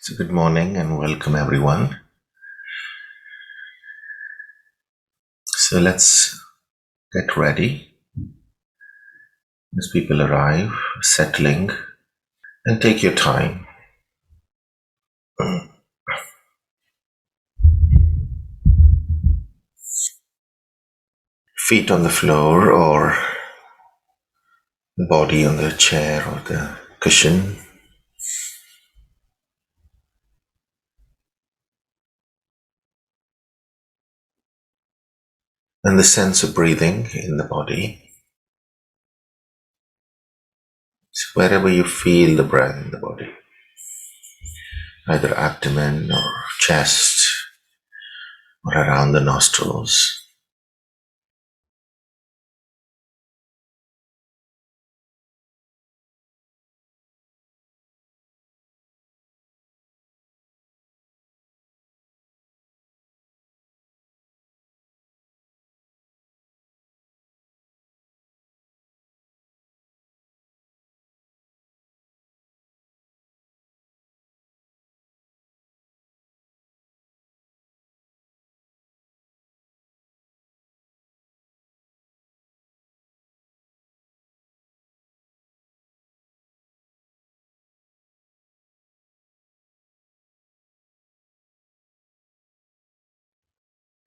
So good morning and welcome everyone. So let's get ready as people arrive, settling, and take your time. Feet on the floor or body on the chair or the cushion. And the sense of breathing in the body. So wherever you feel the breath in the body, either abdomen or chest or around the nostrils.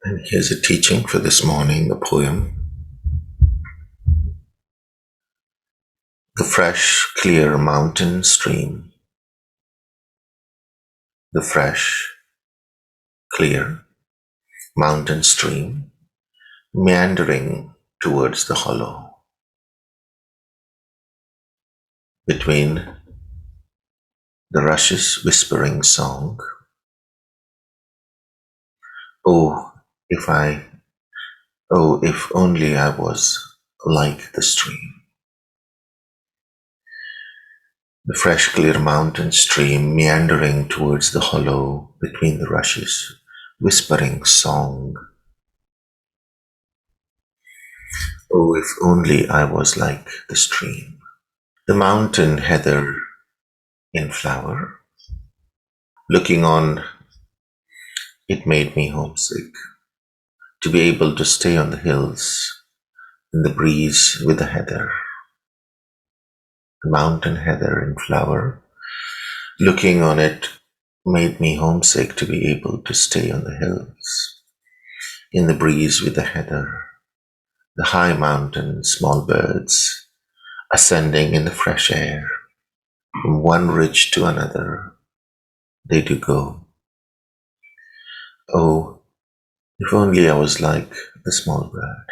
And here's a teaching for this morning, the poem. The fresh, clear mountain stream. The fresh, clear mountain stream meandering towards the hollow between the rushes whispering song. Oh, if I, oh, if only I was like the stream. The fresh clear mountain stream meandering towards the hollow between the rushes whispering song. Oh, if only I was like the stream. The mountain heather in flower. Looking on, it made me homesick to be able to stay on the hills in the breeze with the heather, the mountain heather in flower. Looking on it made me homesick to be able to stay on the hills in the breeze with the heather, the high mountain, small birds ascending in the fresh air. From one ridge to another, they do go. Oh, if only I was like the small bird.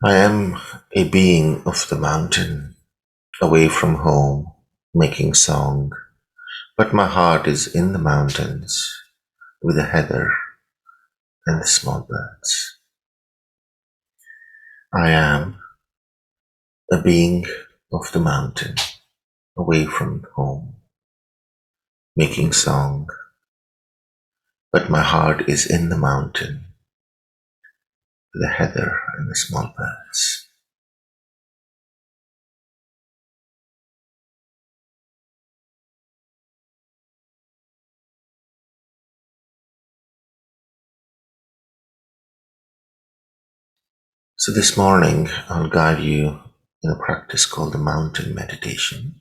I am a being of the mountain, away from home, making song, but my heart is in the mountains with the heather and the small birds. I am a being of the mountain, away from home, making song, but my heart is in the mountain with the heather and the small birds. So this morning I'll guide you in a practice called the mountain meditation.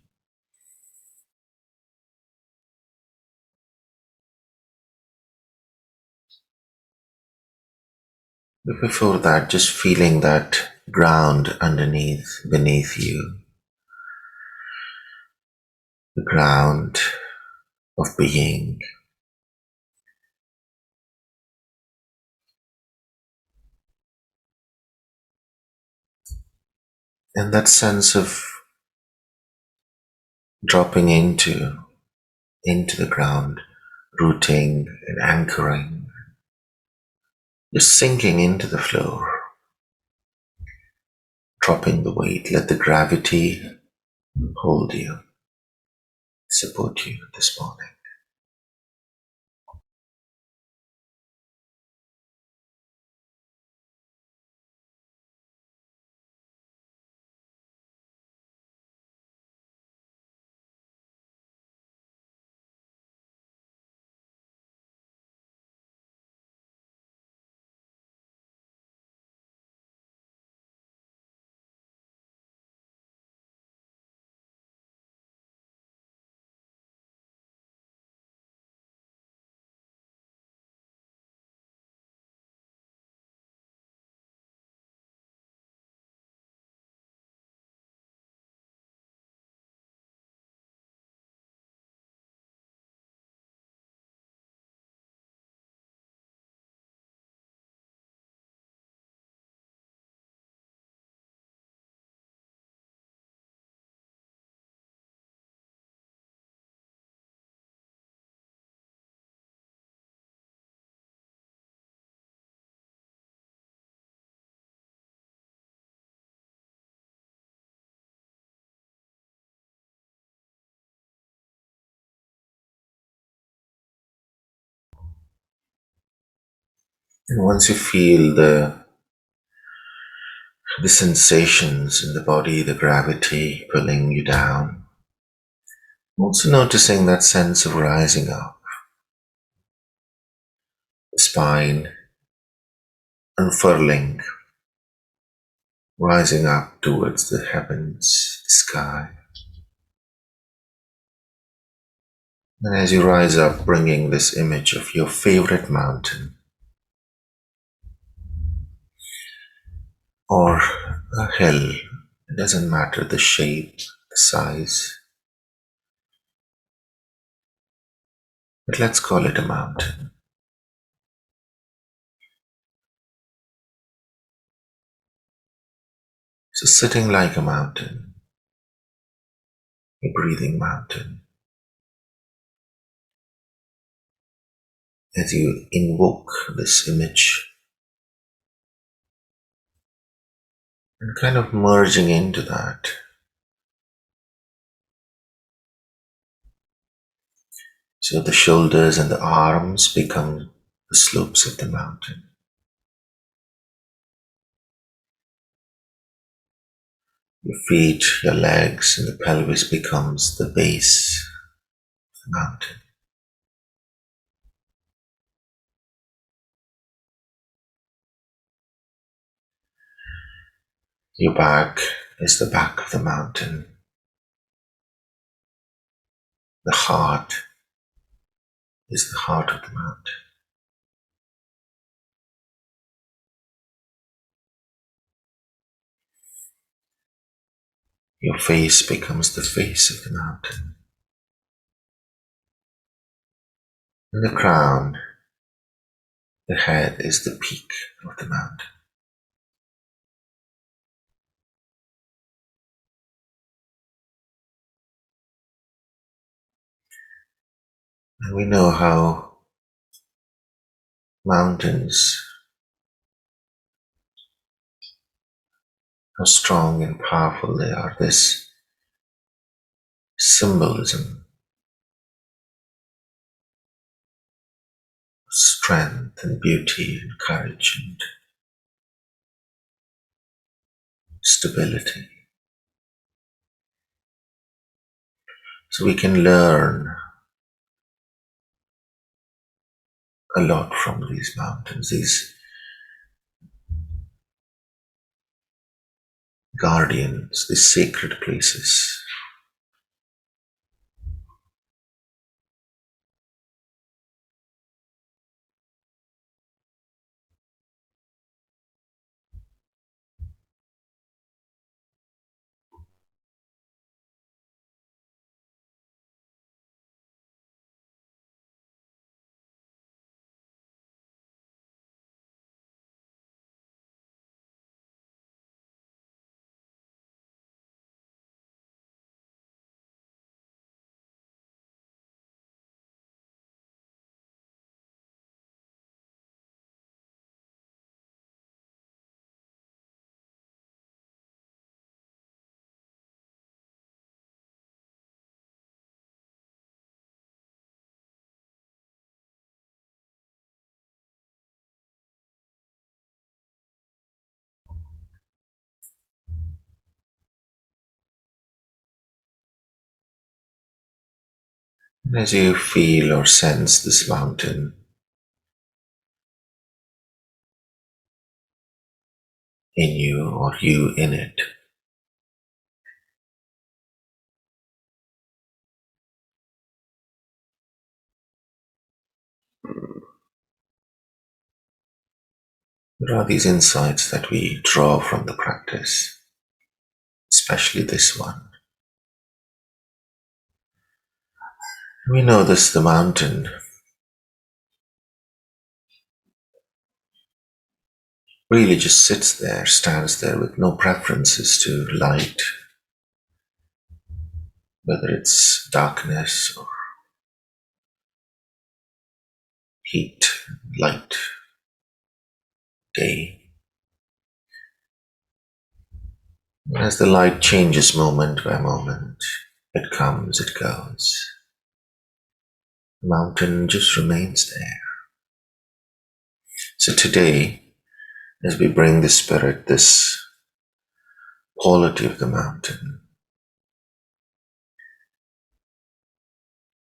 But before that, just feeling that ground beneath you, the ground of being. And that sense of dropping into the ground, rooting and anchoring, just sinking into the floor, dropping the weight. Let the gravity hold you, support you this morning. And once you feel the sensations in the body, the gravity pulling you down, also noticing that sense of rising up, the spine unfurling, rising up towards the heavens, the sky. And as you rise up, bringing this image of your favorite mountain or a hill, it doesn't matter the shape, the size, but let's call it a mountain. So sitting like a mountain, a breathing mountain, as you invoke this image and kind of merging into that. So the shoulders and the arms become the slopes of the mountain. Your feet, your legs, and the pelvis becomes the base of the mountain. Your back is the back of the mountain. The heart is the heart of the mountain. Your face becomes the face of the mountain. And the crown, the head, is the peak of the mountain. And we know how mountains, how strong and powerful they are. This symbolism, strength and beauty and courage and stability. So we can learn a lot from these mountains, these guardians, these sacred places. And as you feel or sense this mountain in you or you in it, there are these insights that we draw from the practice, especially this one. We know this, the mountain really just sits there, stands there with no preferences to light, whether it's darkness or heat, light, day. As the light changes moment by moment, it comes, it goes. The mountain just remains there. So today, as we bring the spirit, this quality of the mountain,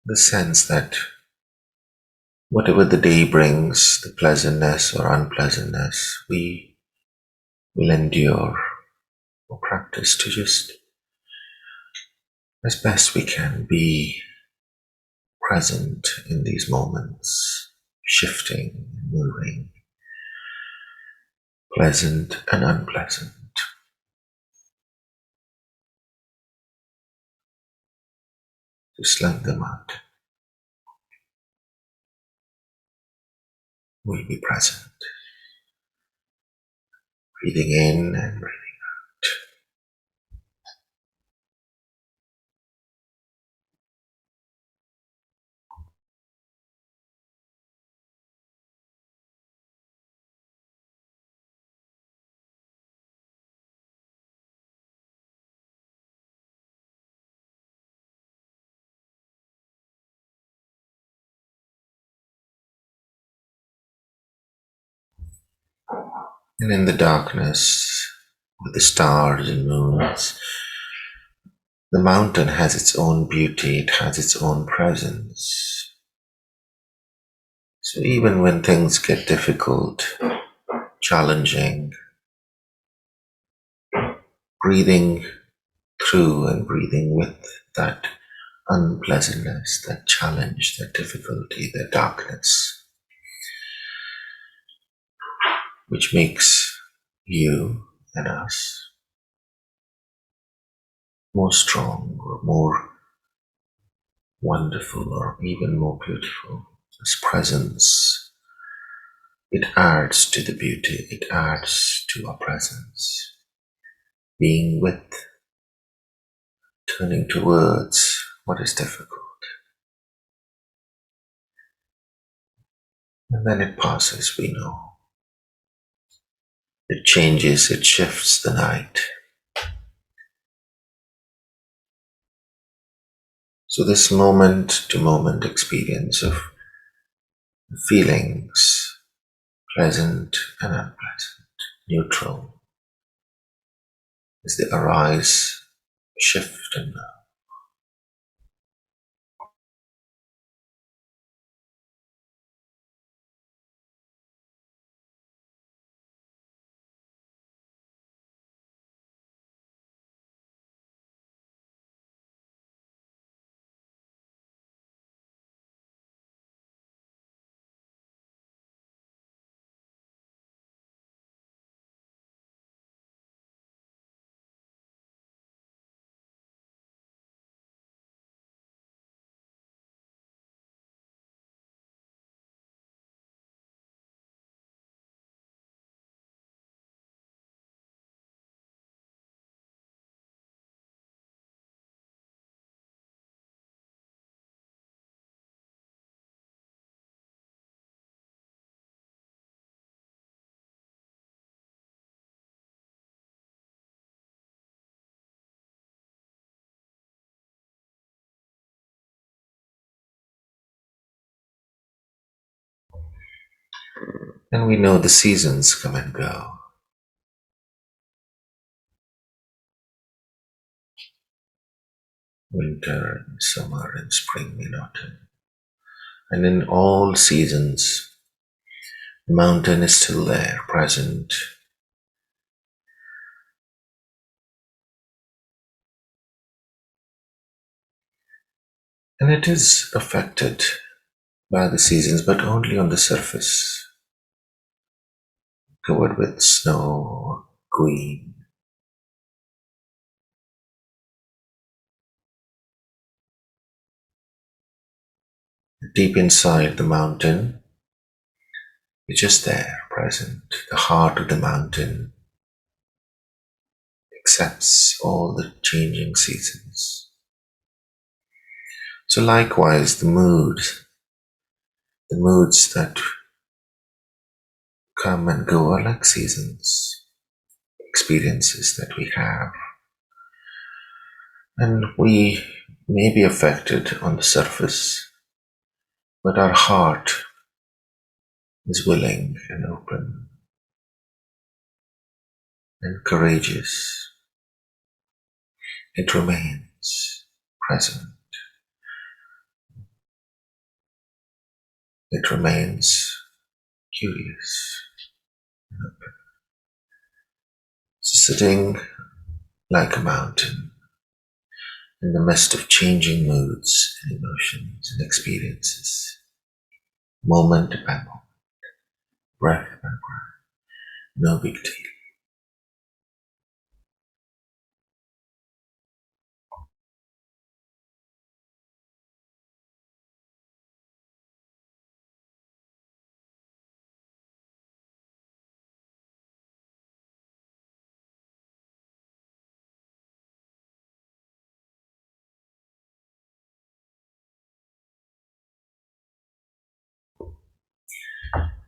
the sense that whatever the day brings, the pleasantness or unpleasantness, we will endure or practice to just, as best we can, be present in these moments, shifting, moving, pleasant and unpleasant. Just like the mountain, we'll be present, breathing in and breathing out. And in the darkness, with the stars and moons, the mountain has its own beauty, it has its own presence. So even when things get difficult, challenging, breathing through and breathing with that unpleasantness, that challenge, that difficulty, that darkness, which makes you and us more strong or more wonderful or even more beautiful. This presence, it adds to the beauty, it adds to our presence. Being with, turning towards what is difficult. And then it passes, we know. It changes, it shifts the night. So this moment to moment experience of feelings, pleasant and unpleasant, neutral, as they arise, shift and move. And we know the seasons come and go. Winter and summer and spring and autumn. And in all seasons, the mountain is still there, present. And it is affected by the seasons, but only on the surface, covered with snow, green. Deep inside the mountain, it's just there, present. The heart of the mountain accepts all the changing seasons. So likewise, the moods that come and go are like seasons, experiences that we have. And we may be affected on the surface, but our heart is willing and open and courageous. It remains present. It remains curious. Sitting like a mountain in the midst of changing moods and emotions and experiences, moment by moment, breath by breath, no big deal.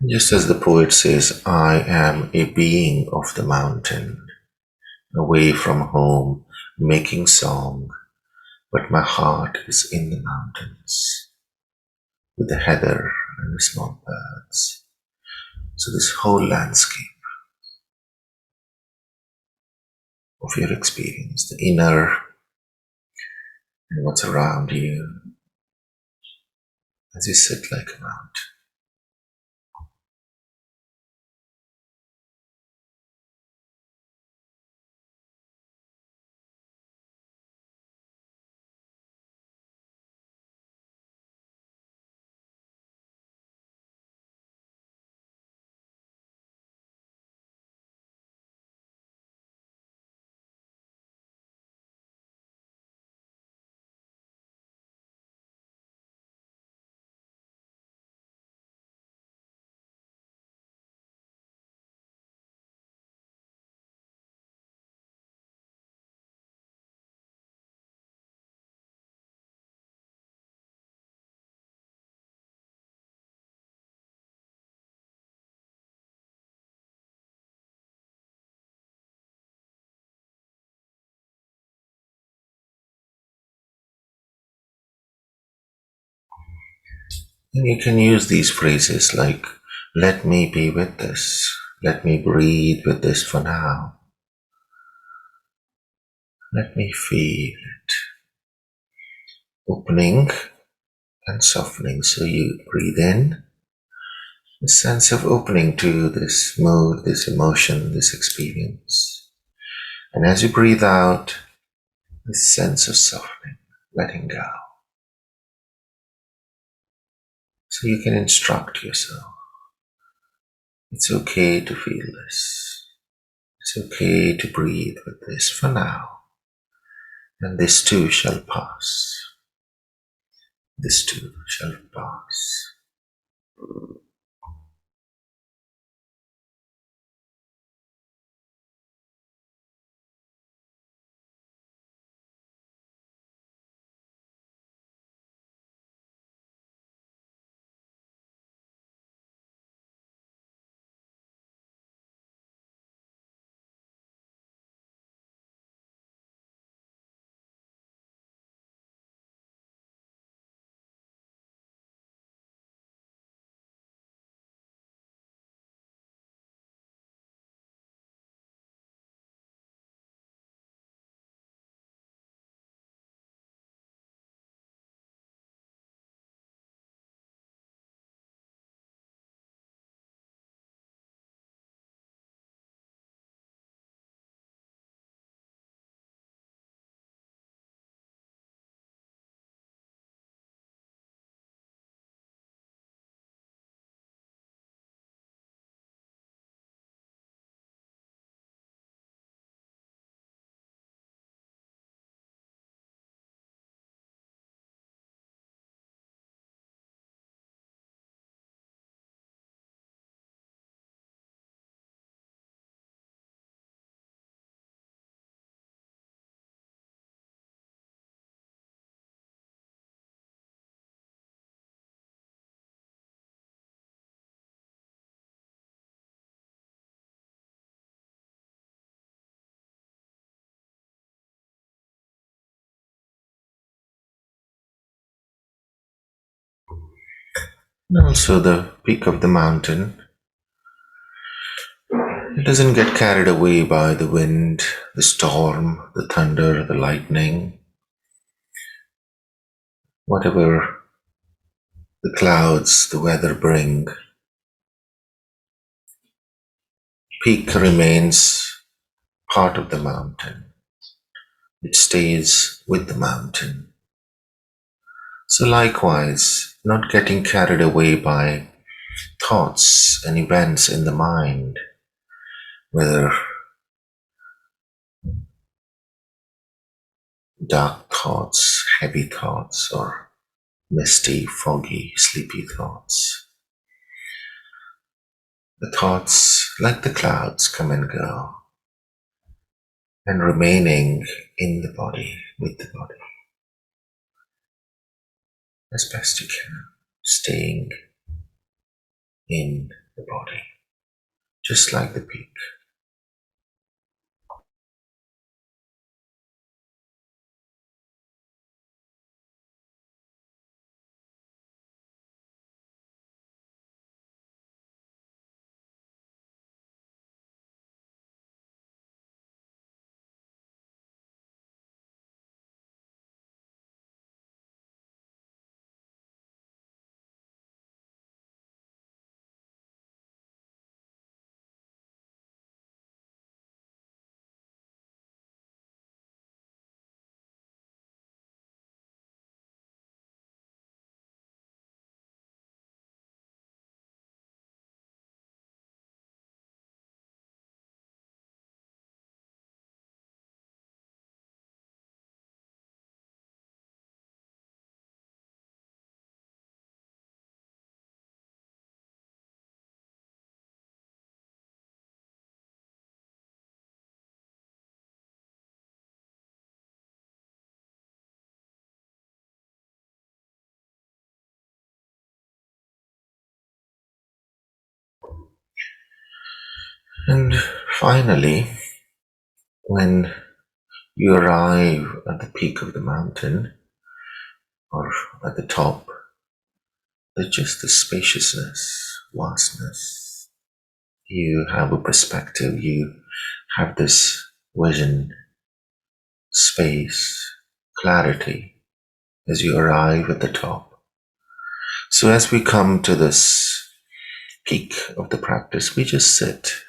Just as the poet says, I am a being of the mountain, away from home, making song, but my heart is in the mountains, with the heather and the small birds. So this whole landscape of your experience, the inner and what's around you, as you sit like a mountain. And you can use these phrases like, let me be with this, let me breathe with this for now, let me feel it, opening and softening. So you breathe in, a sense of opening to this mood, this emotion, this experience. And as you breathe out, this sense of softening, letting go. So you can instruct yourself. It's okay to feel this. It's okay to breathe with this for now. And this too shall pass. This too shall pass. And also the peak of the mountain. It doesn't get carried away by the wind, the storm, the thunder, the lightning, whatever the clouds, the weather bring. Peak remains part of the mountain. It stays with the mountain. So likewise, not getting carried away by thoughts and events in the mind, whether dark thoughts, heavy thoughts, or misty, foggy, sleepy thoughts. The thoughts, like the clouds, come and go, and remaining in the body, with the body, as best you can, staying in the body, just like the peak. And finally, when you arrive at the peak of the mountain, or at the top, there's just the spaciousness, vastness. You have a perspective, you have this vision, space, clarity as you arrive at the top. So, as we come to this peak of the practice, we just sit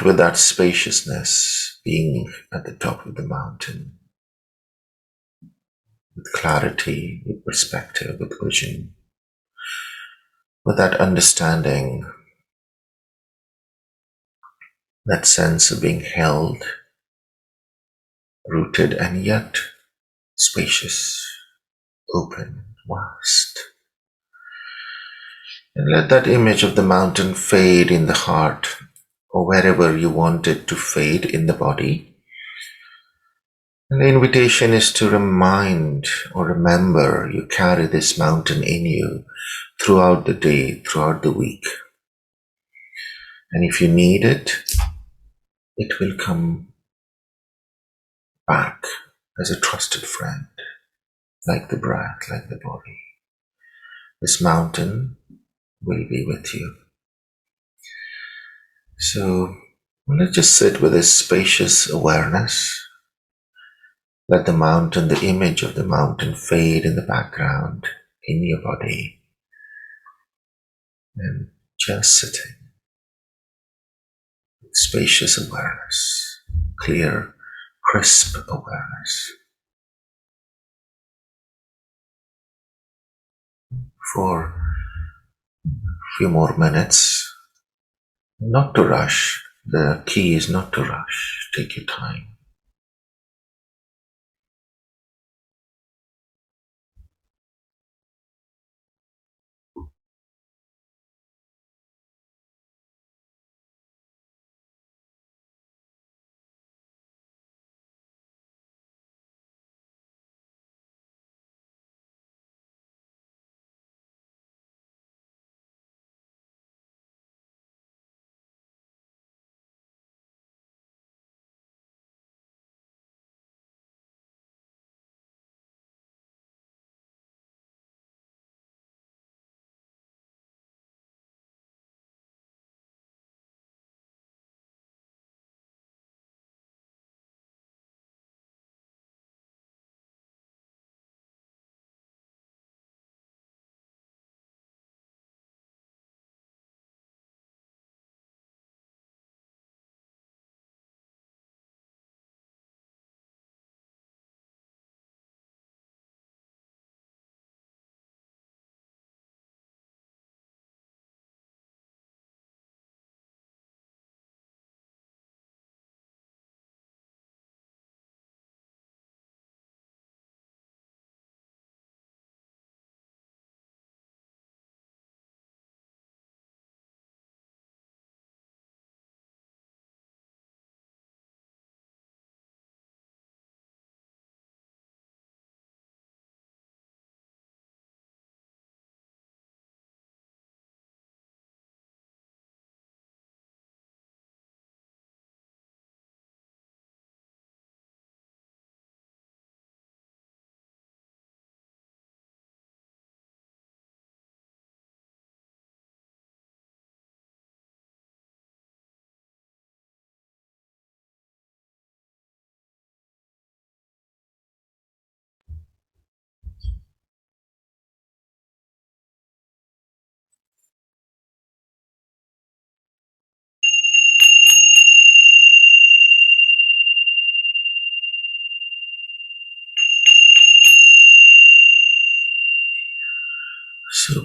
with that spaciousness, being at the top of the mountain, with clarity, with perspective, with vision, with that understanding, that sense of being held, rooted, and yet spacious, open, vast. And let that image of the mountain fade in the heart, or wherever you want it to fade in the body. And the invitation is to remind or remember you carry this mountain in you throughout the day, throughout the week. And if you need it, it will come back as a trusted friend, like the breath, like the body. This mountain will be with you. So let's just sit with this spacious awareness. Let the mountain, the image of the mountain, fade in the background in your body. And just sitting with spacious awareness, clear, crisp awareness for a few more minutes. Not to rush. The key is not to rush. Take your time.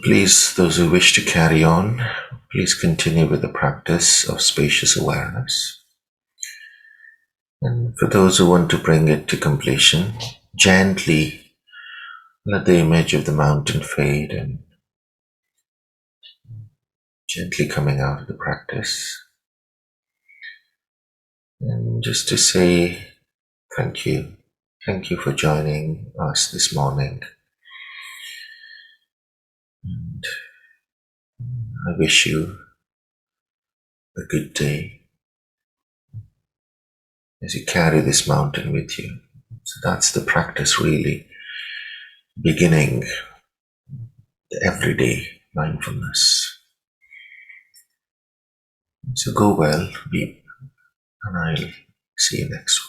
Please, those who wish to carry on, please continue with the practice of spacious awareness. And for those who want to bring it to completion, gently let the image of the mountain fade and gently coming out of the practice. And just to say thank you. Thank you for joining us this morning. And I wish you a good day as you carry this mountain with you. So that's the practice, really, beginning the everyday mindfulness. So go well, be, and I'll see you next week.